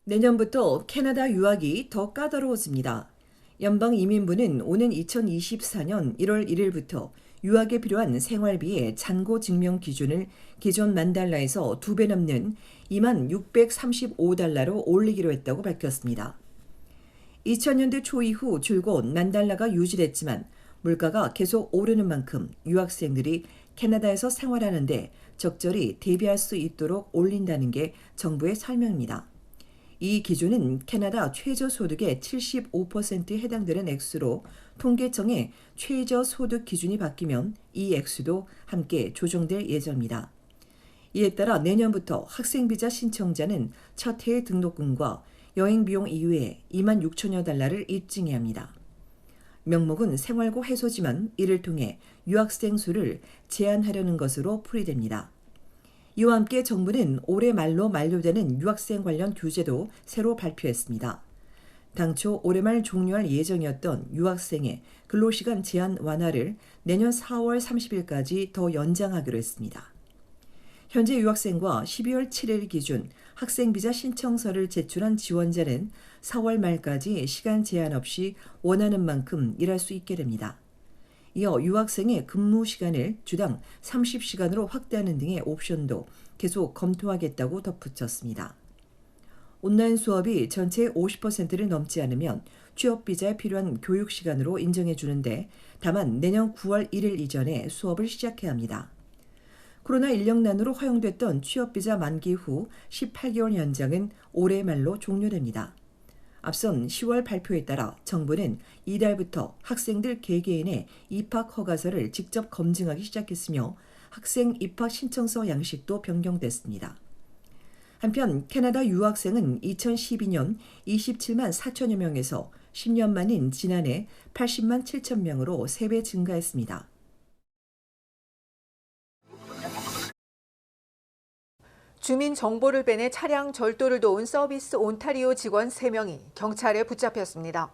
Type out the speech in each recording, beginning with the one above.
내년부터 캐나다 유학이 더 까다로워집니다. 연방이민부는 오는 2024년 1월 1일부터 유학에 필요한 생활비의 잔고 증명 기준을 기존 $10,000에서 2배 넘는 2635달러로 올리기로 했다고 밝혔습니다. 2000년대 초 이후 줄곧 $10,000가 유지됐지만 물가가 계속 오르는 만큼 유학생들이 캐나다에서 생활하는데 적절히 대비할 수 있도록 올린다는 게 정부의 설명입니다. 이 기준은 캐나다 최저소득의 75%에 해당되는 액수로 통계청의 최저소득 기준이 바뀌면 이 액수도 함께 조정될 예정입니다. 이에 따라 내년부터 학생비자 신청자는 첫 해의 등록금과 여행비용 이외에 26,000여 달러를 입증해야 합니다. 명목은 생활고 해소지만 이를 통해 유학생 수를 제한하려는 것으로 풀이됩니다. 이와 함께 정부는 올해 말로 만료되는 유학생 관련 규제도 새로 발표했습니다. 당초 올해 말 종료할 예정이었던 유학생의 근로시간 제한 완화를 내년 4월 30일까지 더 연장하기로 했습니다. 현재 유학생과 12월 7일 기준 학생비자 신청서를 제출한 지원자는 4월 말까지 시간 제한 없이 원하는 만큼 일할 수 있게 됩니다. 이어 유학생의 근무 시간을 주당 30시간으로 확대하는 등의 옵션도 계속 검토하겠다고 덧붙였습니다. 온라인 수업이 전체의 50%를 넘지 않으면 취업비자에 필요한 교육 시간으로 인정해 주는데 다만 내년 9월 1일 이전에 수업을 시작해야 합니다. 코로나 인력난으로 허용됐던 취업비자 만기 후 18개월 연장은 올해 말로 종료됩니다. 앞선 10월 발표에 따라 정부는 이달부터 학생들 개개인의 입학 허가서를 직접 검증하기 시작했으며 학생 입학 신청서 양식도 변경됐습니다. 한편 캐나다 유학생은 2012년 27만 4천여 명에서 10년 만인 지난해 80만 7천 명으로 3배 증가했습니다. 주민 정보를 빼내 차량 절도를 도운 서비스 온타리오 직원 3명이 경찰에 붙잡혔습니다.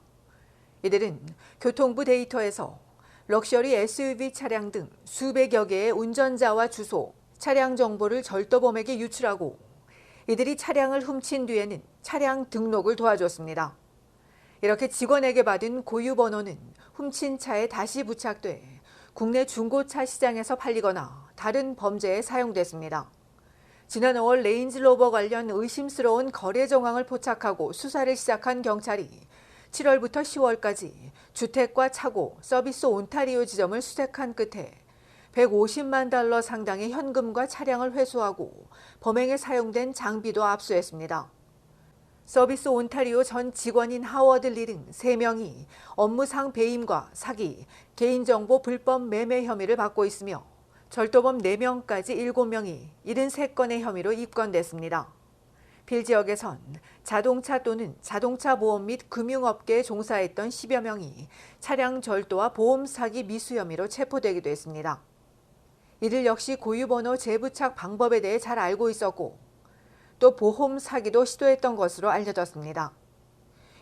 이들은 교통부 데이터에서 럭셔리 SUV 차량 등 수백여 개의 운전자와 주소, 차량 정보를 절도범에게 유출하고 이들이 차량을 훔친 뒤에는 차량 등록을 도와줬습니다. 이렇게 직원에게 받은 고유 번호는 훔친 차에 다시 부착돼 국내 중고차 시장에서 팔리거나 다른 범죄에 사용됐습니다. 지난 5월 레인지로버 관련 의심스러운 거래 정황을 포착하고 수사를 시작한 경찰이 7월부터 10월까지 주택과 차고, 서비스 온타리오 지점을 수색한 끝에 $150만 상당의 현금과 차량을 회수하고 범행에 사용된 장비도 압수했습니다. 서비스 온타리오 전 직원인 하워드 리 등 3명이 업무상 배임과 사기, 개인정보 불법 매매 혐의를 받고 있으며 절도범 4명까지 7명이 73건의 혐의로 입건됐습니다. 빌 지역에선 자동차 또는 자동차 보험 및 금융업계에 종사했던 10여 명이 차량 절도와 보험 사기 미수 혐의로 체포되기도 했습니다. 이들 역시 고유번호 재부착 방법에 대해 잘 알고 있었고 또 보험 사기도 시도했던 것으로 알려졌습니다.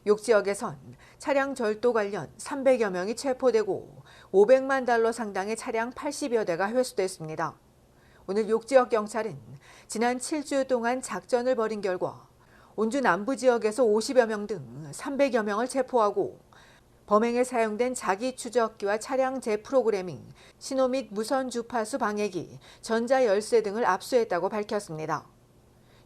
6지역에선 차량 절도 관련 300여 명이 체포되고 $500만 상당의 차량 80여 대가 회수됐습니다. 오늘 6지역 경찰은 지난 7주 동안 작전을 벌인 결과 온주 남부 지역에서 50여 명 등 300여 명을 체포하고 범행에 사용된 자기 추적기와 차량 재프로그래밍, 신호 및 무선 주파수 방해기, 전자열쇠 등을 압수했다고 밝혔습니다.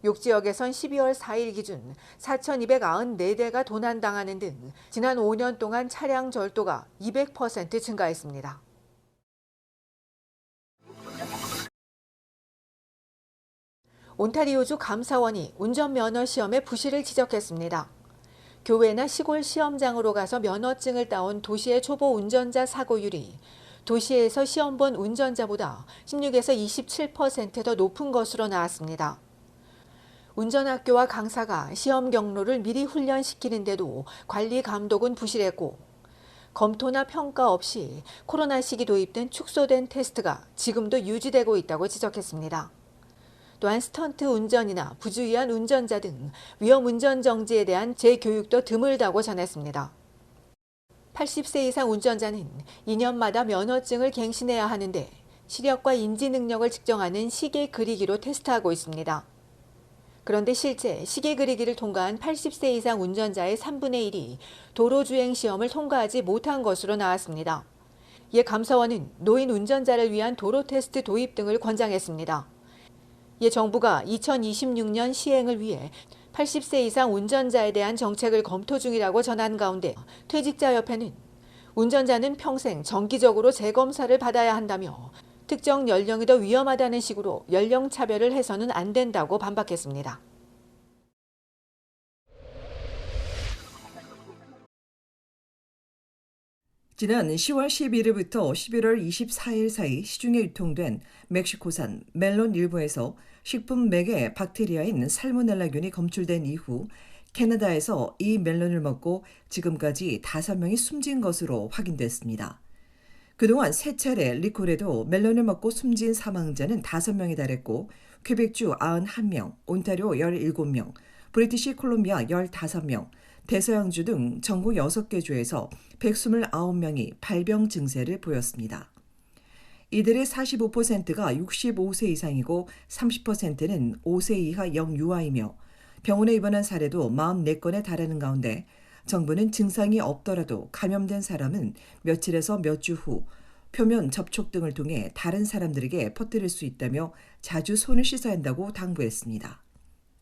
6지역에선 12월 4일 기준 4,294대가 도난당하는 등 지난 5년 동안 차량 절도가 200% 증가했습니다. 온타리오주 감사원이 운전면허 시험의 부실을 지적했습니다. 교외나 시골 시험장으로 가서 면허증을 따온 도시의 초보 운전자 사고율이 도시에서 시험 본 운전자보다 16에서 27% 더 높은 것으로 나왔습니다. 운전학교와 강사가 시험 경로를 미리 훈련시키는데도 관리 감독은 부실했고 검토나 평가 없이 코로나 시기 도입된 축소된 테스트가 지금도 유지되고 있다고 지적했습니다. 또한 스턴트 운전이나 부주의한 운전자 등 위험 운전 정지에 대한 재교육도 드물다고 전했습니다. 80세 이상 운전자는 2년마다 면허증을 갱신해야 하는데 시력과 인지 능력을 측정하는 시계 그리기로 테스트하고 있습니다. 그런데 실제 시계 그리기를 통과한 80세 이상 운전자의 3분의 1이 도로주행 시험을 통과하지 못한 것으로 나왔습니다. 이에 감사원은 노인 운전자를 위한 도로 테스트 도입 등을 권장했습니다. 이에 정부가 2026년 시행을 위해 80세 이상 운전자에 대한 정책을 검토 중이라고 전한 가운데 퇴직자협회는 운전자는 평생 정기적으로 재검사를 받아야 한다며 특정 연령이 더 위험하다는 식으로 연령 차별을 해서는 안 된다고 반박했습니다. 지난 10월 11일부터 11월 24일 사이 시중에 유통된 멕시코산 멜론 일부에서 식품 맥에 박테리아인 살모넬라균이 검출된 이후 캐나다에서 이 멜론을 먹고 지금까지 5명이 숨진 것으로 확인됐습니다. 그동안 3차례 리콜에도 멜론을 먹고 숨진 사망자는 5명에 달했고 퀘벡주 91명, 온타리오 17명, 브리티시 콜롬비아 15명, 대서양주 등 전국 6개 주에서 129명이 발병 증세를 보였습니다. 이들의 45%가 65세 이상이고 30%는 5세 이하 영유아이며 병원에 입원한 사례도 44건에 달하는 가운데 정부는 증상이 없더라도 감염된 사람은 며칠에서 몇 주 후 표면 접촉 등을 통해 다른 사람들에게 퍼뜨릴 수 있다며 자주 손을 씻어야 한다고 당부했습니다.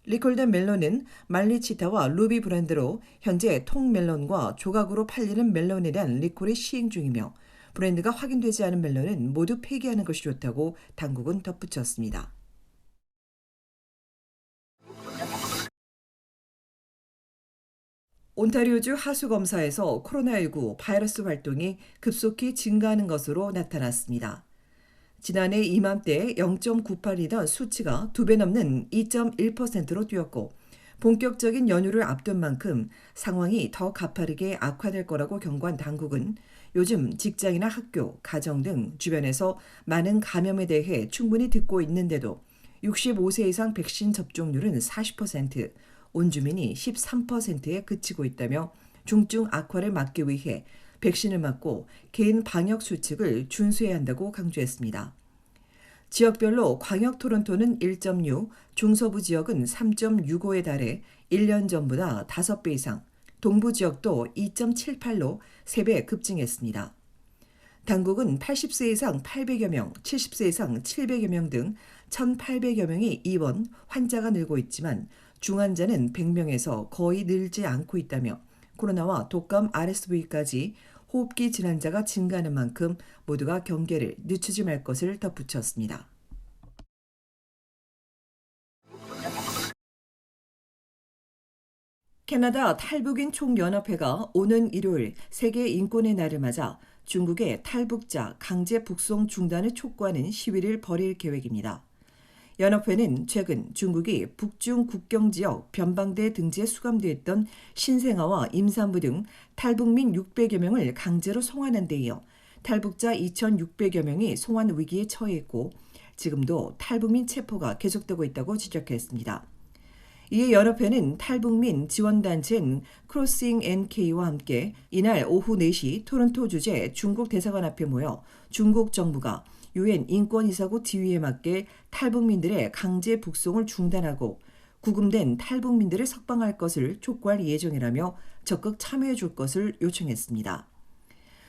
리콜된 멜론은 말리치타와 루비 브랜드로 현재 통멜론과 조각으로 팔리는 멜론에 대한 리콜이 시행 중이며 브랜드가 확인되지 않은 멜론은 모두 폐기하는 것이 좋다고 당국은 덧붙였습니다. 온타리오주 하수검사에서 코로나19 바이러스 활동이 급속히 증가하는 것으로 나타났습니다. 지난해 이맘때 0.98이던 수치가 2배 넘는 2.1%로 뛰었고 본격적인 연휴를 앞둔 만큼 상황이 더 가파르게 악화될 거라고 경고한 당국은 요즘 직장이나 학교, 가정 등 주변에서 많은 감염에 대해 충분히 듣고 있는데도 65세 이상 백신 접종률은 40%, 온 주민이 13%에 그치고 있다며 중증 악화를 막기 위해 백신을 맞고 개인 방역 수칙을 준수해야 한다고 강조했습니다. 지역별로 광역 토론토는 1.6, 중서부 지역은 3.65에 달해 1년 전보다 5배 이상, 동부 지역도 2.78로 3배 급증했습니다. 당국은 80세 이상 800여 명, 70세 이상 700여 명 등 1,800여 명이 입원, 환자가 늘고 있지만 중환자는 100명에서 거의 늘지 않고 있다며 코로나와 독감 RSV까지 호흡기 질환자가 증가하는 만큼 모두가 경계를 늦추지 말 것을 덧붙였습니다. 캐나다 탈북인 총연합회가 오는 일요일 세계 인권의 날을 맞아 중국의 탈북자 강제 북송 중단을 촉구하는 시위를 벌일 계획입니다. 연합회는 최근 중국이 북중 국경지역 변방대 등지에 수감되어 있던 신생아와 임산부 등 탈북민 600여 명을 강제로 송환한 데 이어 탈북자 2,600여 명이 송환 위기에 처해 있고 지금도 탈북민 체포가 계속되고 있다고 지적했습니다. 이에 연합회는 탈북민 지원단체인 크로싱 NK와 함께 이날 오후 4시 토론토 주재 중국 대사관 앞에 모여 중국 정부가 유엔 인권이사국 지휘에 맞게 탈북민들의 강제 북송을 중단하고 구금된 탈북민들을 석방할 것을 촉구할 예정이라며 적극 참여해 줄 것을 요청했습니다.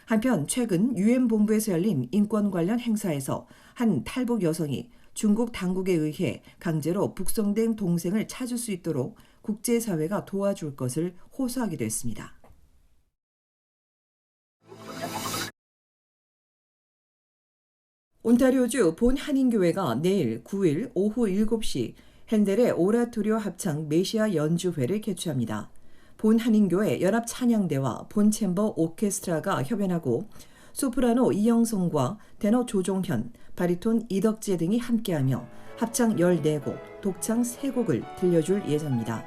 한편 최근 유엔 본부에서 열린 인권 관련 행사에서 한 탈북 여성이 중국 당국에 의해 강제로 북송된 동생을 찾을 수 있도록 국제사회가 도와줄 것을 호소하기도 했습니다. 온타리오주 본 한인교회가 내일 9일 오후 7시 헨델의 오라토리오 합창 메시아 연주회를 개최합니다. 본 한인교회 연합찬양대와 본 챔버 오케스트라가 협연하고 소프라노 이영성과 테너 조종현, 바리톤 이덕재 등이 함께하며 합창 14곡, 독창 3곡을 들려줄 예정입니다.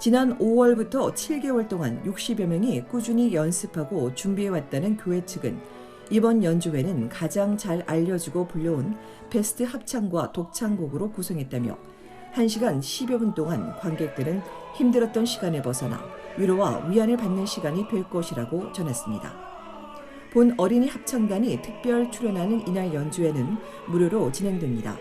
지난 5월부터 7개월 동안 60여 명이 꾸준히 연습하고 준비해왔다는 교회 측은 이번 연주회는 가장 잘 알려지고 불려온 베스트 합창과 독창곡으로 구성했다며 1시간 10여 분 동안 관객들은 힘들었던 시간에 벗어나 위로와 위안을 받는 시간이 될 것이라고 전했습니다. 본 어린이 합창단이 특별 출연하는 이날 연주회는 무료로 진행됩니다.